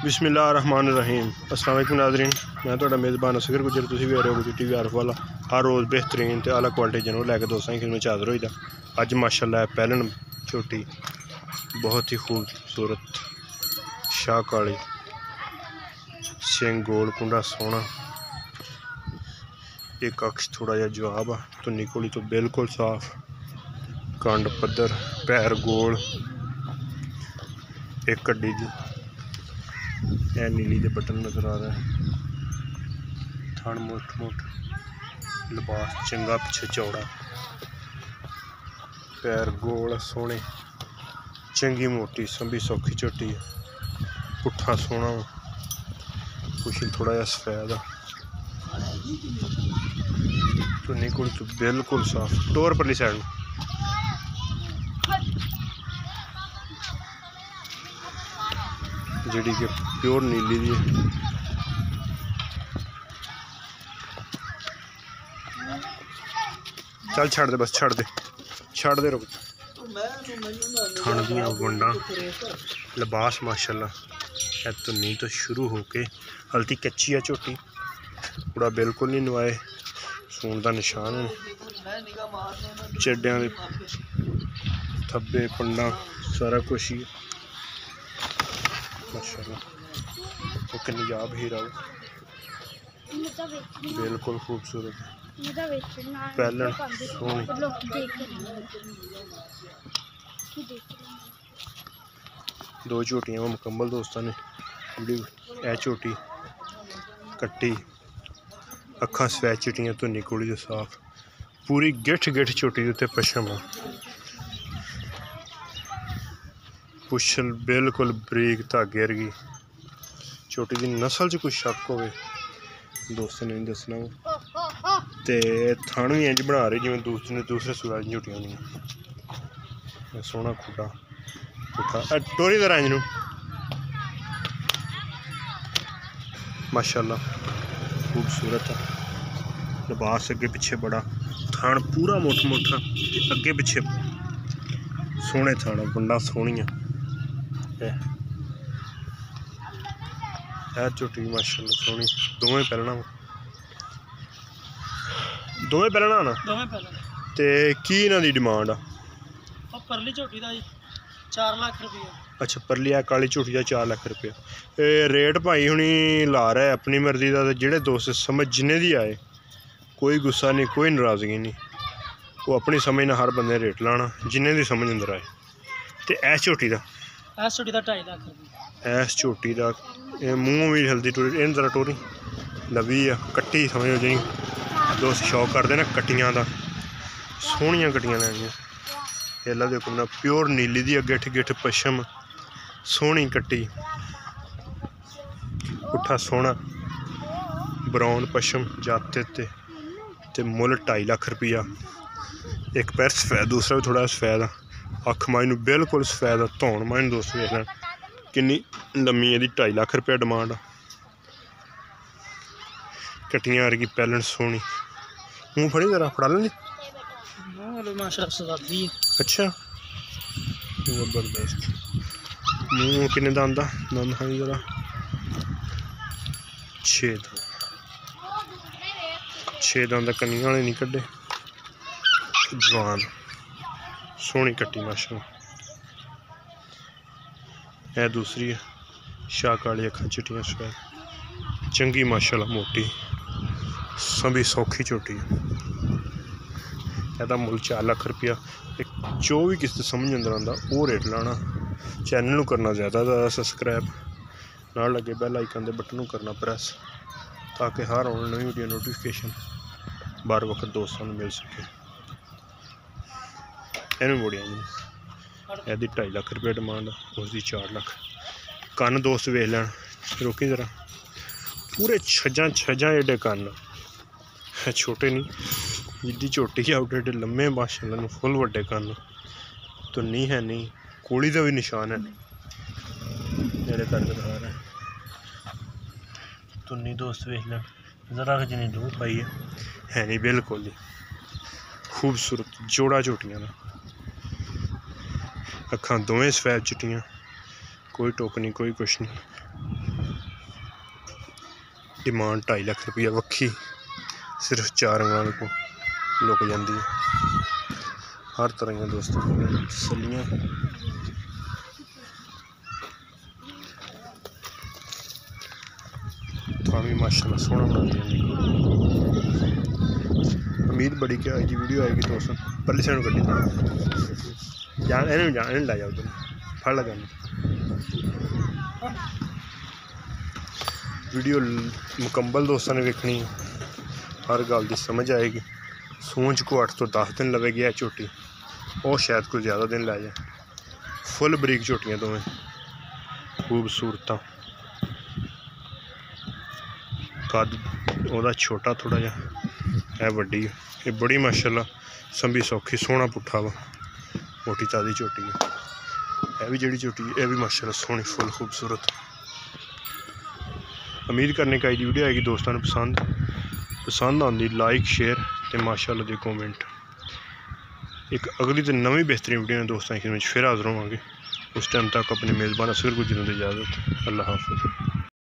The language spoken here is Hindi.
बिस्मिल्लाहिर्रहमानिर्रहीम। अस्सलाम वालेकुम नाज़रीन, मैं तुहाडा मेज़बान असगर गुजर। तुसीं भी आ रहे हो गुजर टीवी आरफ वाला। हर रोज़ बेहतरीन ते आला क्वालिटी जनों लैके दोस्तां की खिदमत हाज़र होईदा। अज माशाअल्लाह पैलन झोटी बहुत ही खूबसूरत शाह काली, सिंग गोल, कुंडा सोहना, एक अक्ष थोड़ा जिहा जवाब आ, धुन्नी घोड़ी तो बिल्कुल साफ, कंड पद्धर, पैर गोल, एक कड्डी दी नीली दे बटन नज़र आ रहा है, थन मुठ मुठ, लिबास चंगा पिछे चौड़ा, पैर गोल सोहने, चंगी मोटी संभी सौखी झोटी है, पुट्ठा सोहना, कुछ थोड़ा जिहा सफेद आ, धुन्नी घोड़ी तो बिल्कुल साफ, टोर परली साइड जिहड़ी कि प्योर नीली दी है। चल छड़ दे, बस छड़ दे रुक। थन दियां वंडां, लिबास माशाअल्लाह धुन्नी तो शुरू होके हल्की कच्ची है झोटी, पूरा बिल्कुल नहीं नवाए, सून का निशान है, चेड्यां दे थब्बे पंडा सारा कुछ ही माशाअल्लाह। एक निजाब हीरा बिल्कुल खूबसूरत पैलन सोहनी, दो झोटियां मुकम्मल दोस्तों ने, ए झोटी कट्टी, अखा सफेद चिट्टियां, धुन्नी घोड़ी तो साफ, पूरी गिठ झोटी उत्ते पछम आ, पुछल बिल्कुल बरीक धागे वर्गी। झोटी की नस्ल च कुछ शक हो दोस्तों ने दसना, तो थन भी इंज बना रही जिवें दूसरे सूआ दी झोटियां होंदियां। सोहना खुटा पुट्ठा टोरी दा रंज नूं माशाअल्लाह खूबसूरत है, लिबास अगे पिछे बड़ा, थन पूरा मुठ मुठा, अगे पिछे सोहने थन, वंडा सोहनियां, झोटी माशाअल्लाह सोहनी, दोवें पैलना ना। ते की इन्हां दी डिमांड आ? परली झोटी दा 4 लाख रुपया। अच्छा, परली है काली झोटी का 4 लाख रुपया। रेट भाई हुणी ला रहा है अपनी मर्जी का, जेह्ड़े दोस्त समझ जिन्ने दी आए, कोई गुस्सा नहीं, कोई नाराज़गी नहीं, वो अपनी समझ ना हर बंदे रेट लाना जिन्ने दी समझ अंदर आए। ते ऐस झोटी का 2.5 लाख रुपया। ऐस झोटी का मूँह भी हल्दी टोरी, इन जरा टोरी लवी आ, कट्टी समझो जी दोस्त शौक करते ना कट्टियां का, सोहनियां कट्टियां लैनियां। एला देखो ना प्योर नीली दी गिठ गिठ पछम, सोहनी कट्टी, पुट्ठा सोहना ब्राउन पछम जाते ते मुल 2.5 लाख रुपया। एक पैर सफेद, दूसरा भी थोड़ा सफेद आ, अख माई बिल्कुल सफेद आ, धौन माई दोस्त देख लैन किन्नी लम्मी, एदी 2.5 लाख रुपया डिमांड आ। कट्टियां वर्गी पैलन सोहनी, मूँह फड़ी जरा फड़ा लेनी। अच्छा जबरदस्त, मूँह किन्ने दंद आ, दंद खाई जरा 6 दंद, कन्नियां वाले नहीं कड्डे, जवान सोहनी कट्टी माशाअल्लाह। यह दूसरी है शाह काली, अखा चिट्टियां सफेद, चंगी माशाअल्लाह मोटी संभी सौखी झोटी है। यदा मुल 4 लाख रुपया। एक जो भी किसी समझ अंदर आता वो रेट लाना, चैनल नूं करना ज़्यादा सबसक्राइब, नाल लगे बैल आइकन के बटन नूं करना प्रेस, ताकि हर आने नवी वीडियो नोटिफिकेशन बार वक्त दोस्तों को मिल सके। इन्हू मुड़िया जी यदि 2.5 लाख रुपया डिमांड, उसकी 4 लाख। कन्न दोस्त वेख लैन, रोकी जरा, पूरे छजा एडे कन्न, छोटे नहीं, जिद्दी झोटी है उड्डे एडे लम्मे माशाअल्लाह, फुल वड्डे कन्न, धुन्नी है नहीं, कोड़ी का भी निशान है जेड़े करके दिखा रहे हैं। धुन्नी दोस्त वेख लैन, जरा जिन्नी दूर पाई है नहीं बिल्कुल ही खूबसूरत जोड़ा झोटियां का, अखा दोवें सफेद चिट्टियां, कोई टोक नहीं, कोई कुछ नहीं। डिमांड 2.5 लाख रुपया वक्खी सिर्फ 4 अंगां को लुक जाती है। हर तरह की दोस्तों सलियां थामी माशाल्लाह सोहना बना दी। उम्मीद बड़ी कि अज की वीडियो आएगी दोस्तों। परली साइड गड्डी जान इन्हें ला जाओ तुम फड़ लगा वीडियो मुकम्मल दोस्तों ने देखनी है, हर गल की समझ आएगी। सूंच को 8 तो 10 दिन लवेगी है झोटी, और शायद कोई ज़्यादा दिन लै जाए। फुल बरीक झोटियाँ दोवें खूबसूरत। कद ओहदा छोटा थोड़ा जा है, वड्डी ये बड़ी माशाल्लाह संभी सौखी सोहना पुट्ठा वा मोटी ताज़ी झोटी है। यह भी जी झोटी है, यह भी माशाल्लाह सोहनी फुल खूबसूरत। उम्मीद करने का जी वीडियो आएगी दोस्तों ने पसंद आती। लाइक शेयर तो माशाल्लाह दे कमेंट। एक अगली तो नवी बेहतरीन वीडियो ने दोस्तों फिर हाजिर होवांगे। उस टाइम तक अपने मेज़बान असगर गुजरों की इजाज़त। अल्लाह हाफ़िज़।